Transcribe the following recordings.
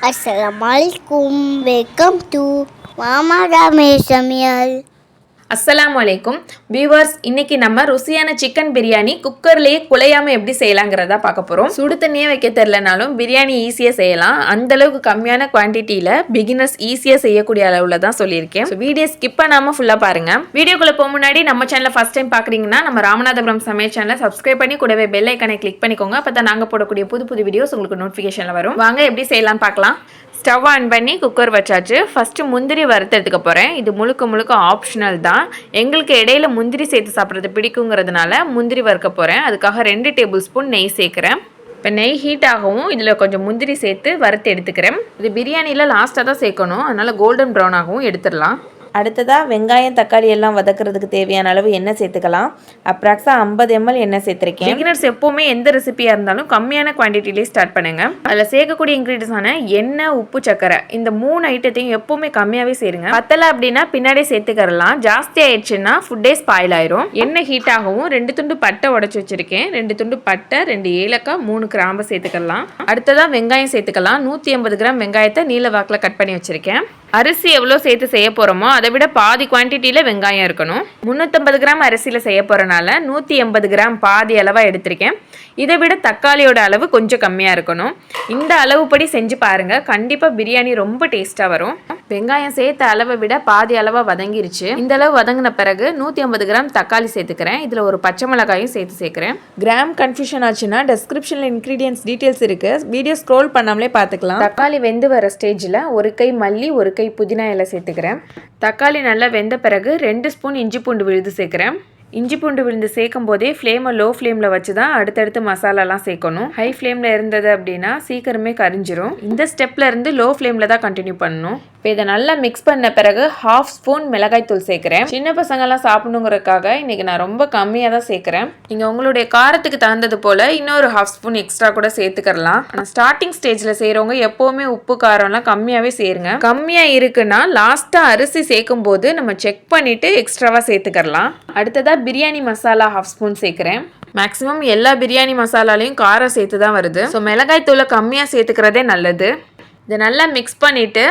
Assalamualaikum. Welcome to Mama Ramesh Samial. அஸ்ஸலாமு அலைக்கும் viewers, இன்னைக்கு நம்ம ருசியான சிக்கன் பிரியாணி குக்கர்லேயே குலையாமல் எப்படி செய்யலாங்கிறதா பார்க்க போகிறோம். சுடு தண்ணியே வைக்க தெரிலனாலும் பிரியாணி ஈஸியாக செய்யலாம். அந்தளவுக்கு கம்மியான குவான்டிட்டியில் பிகினர்ஸ் ஈஸியாக செய்யக்கூடிய அளவில் தான் சொல்லியிருக்கேன். வீடியோ ஸ்கிப் பண்ணாமல் ஃபுல்லாக பாருங்கள். வீடியோக்குள்ளே போக முன்னாடி நம்ம சேனலை ஃபஸ்ட் டைம் பார்க்குறீங்கன்னா நம்ம ராமநாதபுரம் சமையல் சேனலை சப்ஸ்கிரைப் பண்ணி கூடவே பெல் ஐக்கனை கிளிக் பண்ணிக்கோங்க. அப்போ தான் நாங்கள் போடக்கூடிய புது புது வீடியோஸ் உங்களுக்கு நோட்டிஃபிகேஷனில் வரும். வாங்க எப்படி செய்யலாம்னு பார்க்கலாம். ஸ்டவ் ஆன் பண்ணி குக்கர் வச்சாச்சு. ஃபஸ்ட்டு முந்திரி வறுத்து எடுத்துக்க போகிறேன். இது முழுக்க ஆப்ஷனல் தான். எங்களுக்கு இடையில முந்திரி சேர்த்து சாப்பிட்றது பிடிக்குங்கிறதுனால முந்திரி வறுக்க போகிறேன். அதுக்காக 2 டேபிள் ஸ்பூன் நெய் சேர்க்குறேன். இப்போ நெய் ஹீட் ஆகவும் இதில் கொஞ்சம் முந்திரி சேர்த்து வறுத்து எடுத்துக்கிறேன். இது பிரியாணியில் லாஸ்ட்டாக தான் சேர்க்கணும், அதனால் கோல்டன் ப்ரௌன் ஆகவும் எடுத்துடலாம். அடுத்ததாக வெங்காயம் தக்காளி எல்லாம் வதக்கிறதுக்கு தேவையான அளவு எண்ணெய் சேர்த்துக்கலாம். அப்ராக்ஸாக 50 ml எண்ணெய் சேர்த்துருக்கேன். பிகினர்ஸ் எப்போவுமே எந்த ரெசிபியாக இருந்தாலும் கம்மியான குவான்டிட்டிலே ஸ்டார்ட் பண்ணுங்கள். அதில் சேர்க்கக்கூடிய இன்க்ரீடியன்ஸான எண்ணெய், உப்பு, சக்கரை இந்த 3 ஐட்டத்தையும் எப்போவுமே கம்மியாகவே சேருங்க. பத்தலை அப்படின்னா பின்னாடியே சேர்த்துக்கிறலாம். ஜாஸ்தி ஆயிடுச்சுன்னா ஃபுட்டே ஸ்பாயில் ஆயிரும். எண்ணெய் ஹீட் ஆகவும் 2 துண்டு பட்டை உடச்சி வச்சுருக்கேன். 2 துண்டு பட்டை, 2 ஏலக்காய், 3 கிராம்பு சேர்த்துக்கலாம். அடுத்ததாக வெங்காயம் சேர்த்துக்கலாம். 180 கிராம் வெங்காயத்தை நீல வாக்கில் கட் பண்ணி வச்சுருக்கேன். அரிசி எவ்வளோ சேர்த்து செய்ய போகிறோமோ அதை விட பாதி குவான்டிட்டியில் வெங்காயம் இருக்கணும். 350 கிராம் அரிசியில் செய்ய போகிறனால 180 கிராம் பாதி அளவாக எடுத்திருக்கேன். இதை விட தக்காளியோட அளவு கொஞ்சம் கம்மியாக இருக்கணும். இந்த அளவுப்படி செஞ்சு பாருங்கள், கண்டிப்பாக பிரியாணி ரொம்ப டேஸ்ட்டாக வரும். வெங்காயம் சேர்த்த அளவை விட பாதி அளவாக வதங்கிருச்சு. இந்த அளவு வதங்கின பிறகு 150 கிராம் தக்காளி சேர்த்துக்கிறேன். இதில் ஒரு பச்சை மிளகாயும் சேர்த்துக்கிறேன். கிராம் கன்ஃபியூஷன் ஆச்சுன்னா டெஸ்கிரிப்ஷனில் இன்க்ரீடியன்ஸ் டீட்டெயில்ஸ் இருக்குது, வீடியோ ஸ்க்ரோல் பண்ணாமலே பார்த்துக்கலாம். தக்காளி வெந்து வர ஸ்டேஜில் ஒரு கை மல்லி, ஒரு கை புதினா இலை சேர்த்துக்கிறேன். தக்காளி நல்லா வெந்த பிறகு 2 ஸ்பூன் இஞ்சி பூண்டு விழுது சேர்க்குறேன். இஞ்சி பூண்டு விழுந்து சேர்க்கும் போதே ஃப்ளேமை லோ ஃப்ளேமில் வச்சு தான் அடுத்தடுத்து மசாலாலாம் சேர்க்கணும். ஹை ஃப்ளேமில் இருந்தது அப்படின்னா சீக்கிரமே கரிஞ்சிரும். இந்த ஸ்டெப்பில் இருந்து லோ ஃப்ளேமில் தான் கண்டினியூ பண்ணணும். இப்போ இதை நல்லா மிக்ஸ் பண்ண பிறகு 1/2 ஸ்பூன் மிளகாய் தூள் சேர்க்குறேன். சின்ன பசங்கள்லாம் சாப்பிடணுங்கிறதுக்காக இன்றைக்கி நான் ரொம்ப கம்மியாக தான் சேர்க்குறேன். நீங்கள் உங்களுடைய காரத்துக்கு தகுந்தது போல் இன்னொரு 1/2 ஸ்பூன் எக்ஸ்ட்ரா கூட சேர்த்துக்கலாம். ஆனால் ஸ்டார்டிங் ஸ்டேஜில் செய்கிறவங்க எப்போவுமே உப்பு காரம்லாம் கம்மியாகவே சேருங்க. கம்மியாக இருக்குன்னா லாஸ்ட்டாக அரிசி சேர்க்கும் போது நம்ம செக் பண்ணிவிட்டு எக்ஸ்ட்ராவாக சேர்த்துக்கலாம். அடுத்ததாக பிரியாணி மசாலா 1/2 ஸ்பூன் சேர்க்குறேன். மேக்ஸிமம் எல்லா பிரியாணி மசாலாலையும் காரம் சேர்த்து தான் வருது. ஸோ மிளகாய் தூளை கம்மியாக சேர்த்துக்கிறதே நல்லது. இதை நல்லா மிக்ஸ் பண்ணிவிட்டு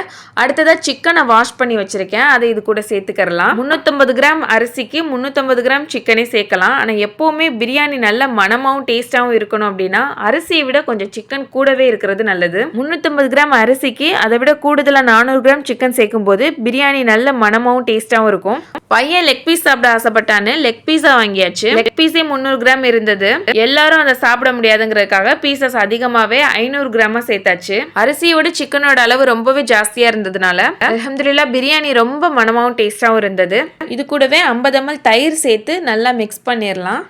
அடுத்ததாக சிக்கனை வாஷ் பண்ணி வச்சுருக்கேன், அதை இது கூட சேர்த்துக்கலாம். 350 கிராம் அரிசிக்கு 350 கிராம் சிக்கனே சேர்க்கலாம். ஆனால் எப்போவுமே பிரியாணி நல்ல மணமாகவும் டேஸ்ட்டாகவும் இருக்கணும் அப்படின்னா அரிசியை விட கொஞ்சம் சிக்கன் கூடவே இருக்கிறது நல்லது. 350 கிராம் அரிசிக்கு அதை விட கூடுதலாக 400 கிராம் சிக்கன் சேர்க்கும் போது பிரியாணி நல்ல மணமாகவும் டேஸ்ட்டாகவும் இருக்கும். பையன் லெக் பீஸ் சாப்பிட ஆசைப்பட்டான்னு லெக் பீஸா வாங்கியாச்சு. லெக் பீஸே 300 கிராம் இருந்தது. எல்லாரும் அதை சாப்பிட முடியாதுங்கிறதுக்காக பீசஸ் அதிகமாகவே 500 கிராமாக சேர்த்தாச்சு. அரிசியோட சிக்கனோட அளவு ரொம்பவே ஜாஸ்தியா இருந்ததுனால அல்ஹம்துலில்லாஹ் பிரியாணி ரொம்ப மணமாவும் டேஸ்டாவும் இருந்தது. இது கூடவே 50 ml தயிர் சேர்த்து நல்லா மிக்ஸ் பண்ணிடலாம்.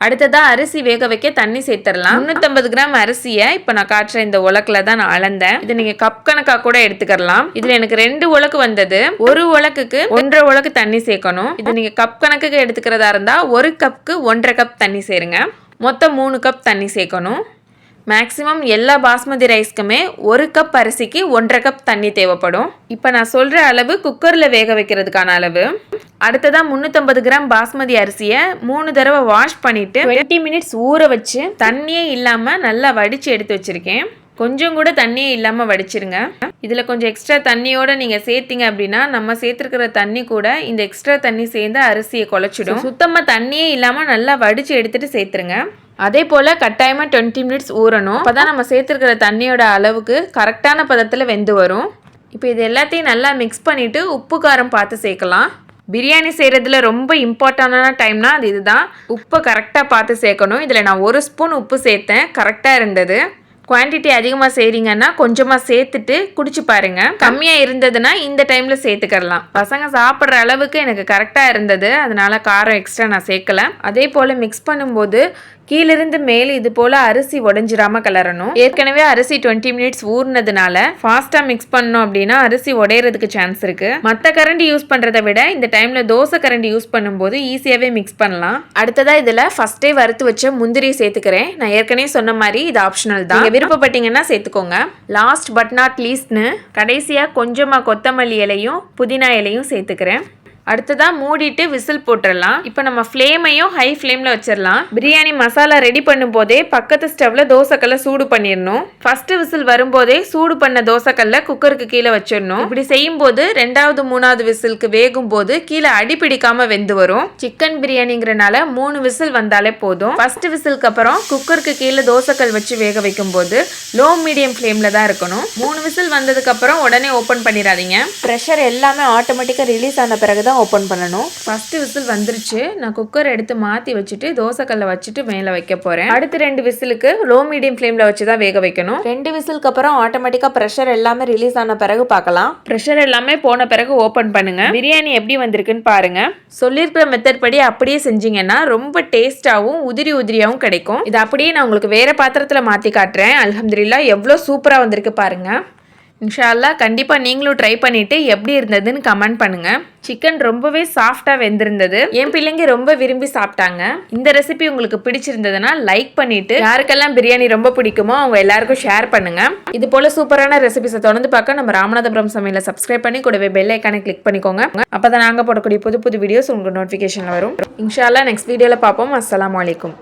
அடுத்ததா அரிசி வேக வைக்க தண்ணி சேர்த்துடலாம். 350 கிராம் அரிசியை இப்போ நான் காட்டுற இந்த உலக்கில் தான் நான் அளந்தேன். இது நீங்க கப் கணக்காக கூட எடுத்துக்கலாம். இதுல எனக்கு 2 உலக்கு வந்தது. ஒரு உலக்குக்கு 1.5 உலக்கு தண்ணி சேர்க்கணும். இது நீங்க கப் கணக்குக்கு எடுத்துக்கிறதா இருந்தா 1 கப்புக்கு 1.5 கப் தண்ணி சேருங்க. மொத்தம் 3 கப் தண்ணி சேர்க்கணும். மேக்ஸிமம் எல்லா பாஸ்மதி ரைஸ்க்குமே 1 கப் அரிசிக்கு 1.5 கப் தண்ணி தேவைப்படும். இப்போ நான் சொல்கிற அளவு குக்கரில் வேக வைக்கிறதுக்கான அளவு. அடுத்ததாக 350 கிராம் பாஸ்மதி அரிசியை 3 தடவை வாஷ் பண்ணிவிட்டு 20 மினிட்ஸ் ஊற வச்சு தண்ணியே இல்லாமல் நல்லா வடித்து எடுத்து வச்சுருக்கேன். கொஞ்சம் கூட தண்ணியே இல்லாமல் வடிச்சிருங்க. இதில் கொஞ்சம் எக்ஸ்ட்ரா தண்ணியோடு நீங்கள் சேர்த்திங்க அப்படின்னா நம்ம சேர்த்துருக்கிற தண்ணி கூட இந்த எக்ஸ்ட்ரா தண்ணி சேர்ந்து அரிசியை குழச்சிடும். சுத்தமாக தண்ணியே இல்லாமல் நல்லா வடித்து எடுத்துகிட்டு சேர்த்துருங்க. அதே போல் கட்டாயமாக 20 மினிட்ஸ் ஊறணும். அப்போ தான் நம்ம சேர்த்துருக்கிற தண்ணியோட அளவுக்கு கரெக்டான பதத்தில் வெந்து வரும். இப்போ இது எல்லாத்தையும் நல்லா மிக்ஸ் பண்ணிவிட்டு உப்பு காரம் பார்த்து சேர்க்கலாம். பிரியாணி செய்கிறதுல ரொம்ப இம்பார்ட்டண்டான டைம்னா அது இதுதான். உப்பை கரெக்டாக பார்த்து சேர்க்கணும். இதில் நான் 1 ஸ்பூன் உப்பு சேர்த்தேன், கரெக்டாக இருந்தது. குவான்டிட்டி அதிகமாக செய்கிறீங்கன்னா கொஞ்சமாக சேர்த்துட்டு குடிச்சு பாருங்க. கம்மியாக இருந்ததுன்னா இந்த டைமில் சேர்த்துக்கலாம். பசங்க சாப்பிட்ற அளவுக்கு எனக்கு கரெக்டாக இருந்தது, அதனால காரம் எக்ஸ்ட்ரா நான் சேர்க்கல. அதே போல் மிக்ஸ் பண்ணும்போது கீழிருந்து மேலே இது போல் அரிசி உடைஞ்சிராமல் கிளறணும். ஏற்கனவே அரிசி 20 மினிட்ஸ் ஊறினதுனால ஃபாஸ்ட்டாக மிக்ஸ் பண்ணோம் அப்படின்னா அரிசி உடையிறதுக்கு சான்ஸ் இருக்குது. மற்ற கரண்டி யூஸ் பண்ணுறதை விட இந்த டைமில் தோசை கரண்டி யூஸ் பண்ணும்போது ஈஸியாகவே மிக்ஸ் பண்ணலாம். அடுத்ததாக இதில் ஃபஸ்ட்டே வறுத்து வச்ச முந்திரி சேர்த்துக்கிறேன். நான் ஏற்கனவே சொன்ன மாதிரி இது ஆப்ஷனல் தான், விருப்பப்பட்டீங்கன்னா சேர்த்துக்கோங்க. லாஸ்ட் பட் நாட் லீஸ்ட்னு கடைசியாக கொஞ்சமாக கொத்தமல்லி இலையும் புதினா இலையும் சேர்த்துக்கிறேன். அடுத்ததா மூடிட்டு விசில் போட்டுடலாம். இப்போ நம்ம ஃப்ளேமையும் ஹை ஃப்ளேம்ல வச்சிடலாம். பிரியாணி மசாலா ரெடி பண்ணும் போதே பக்கத்து ஸ்டவ்ல தோசைக்கல்ல சூடு பண்ணிடணும். ஃபர்ஸ்ட் விசில் வரும்போதே சூடு பண்ண தோசைக்கல்ல குக்கருக்கு கீழே வச்சிடணும். இப்படி செய்யும் போது 2வது 3வது விசிலுக்கு வேகும் போது கீழே அடி பிடிக்காம வெந்து வரும். சிக்கன் பிரியாணிங்கிறனால 3 விசில் வந்தாலே போதும். ஃபர்ஸ்ட் விசிலுக்கு அப்புறம் குக்கருக்கு கீழே தோசைக்கல் வச்சு வேக வைக்கும் போது லோ மீடியம் ஃப்ளேம்ல தான் இருக்கணும். 3 விசில் வந்ததுக்கு அப்புறம் உடனே ஓபன் பண்ணிடாதீங்க. ப்ரெஷர் எல்லாமே ஆட்டோமேட்டிக்கா ரிலீஸ் ஆன பிறகு தான் ஓபன் பண்ணணும். ஃபர்ஸ்ட் விசில் வந்துருச்சு. நான் குக்கர் எடுத்து மாத்தி வச்சுட்டு தோசைக்கல்ல வச்சுட்டு மேல வைக்க போறேன். அடுத்து 2 விசிலுக்கு லோ மீடியம் ஃப்ளேம்ல வச்சு தான் வேக வைக்கணும். 2 விசிலுக்கு அப்புறம் ஆட்டோமேட்டிக்கா ப்ரெஷர் எல்லாமே ரிலீஸ் ஆன பிறகு பார்க்கலாம். ப்ரெஷர் எல்லாமே போன பிறகு ஓபன் பண்ணுங்க. பிரியாணி எப்படி வந்திருக்குன்னு பாருங்க. சொல்லியிருக்கிற மெத்தட் படி அப்படியே செஞ்சீங்கன்னா ரொம்ப டேஸ்டாவும் உதிரி உதிரியாவும் கிடைக்கும். இது அப்படியே நான் உங்களுக்கு வேற பாத்திரத்துல மாத்தி காட்டுறேன். அல்ஹம்துலில்லாஹ் எவ்வளோ சூப்பரா வந்திருக்கு பாருங்க. இன்ஷா அல்லாஹ் கண்டிப்பா நீங்களும் ட்ரை பண்ணிட்டு எப்படி இருந்ததுன்னு கமெண்ட் பண்ணுங்க. சிக்கன் ரொம்பவே சாஃப்டா வெந்திருந்தது. என் பிள்ளைங்க ரொம்ப விரும்பி சாப்பிட்டாங்க. இந்த ரெசிபி உங்களுக்கு பிடிச்சிருந்ததுன்னா லைக் பண்ணிட்டு யாருக்கெல்லாம் பிரியாணி ரொம்ப பிடிக்குமோ அவங்க எல்லாருக்கும் ஷேர் பண்ணுங்க. இது போல சூப்பரான ரெசிபிஸை தொடர்ந்து பார்க்க நம்ம ராமநாதபுரம் சமையலை சப்ஸ்கிரைப் பண்ணி கூடவே பெல் ஐக்கானை கிளிக் பண்ணிக்கோங்க. அப்பதான் நாங்க போடக்கூடிய புது புது வீடியோஸ் உங்களுக்கு நோட்டிபிகேஷன்ல வரும். இன்ஷா அல்லாஹ் நெக்ஸ்ட் வீடியோல பார்ப்போம். அஸ்ஸலாமு அலைக்கும்.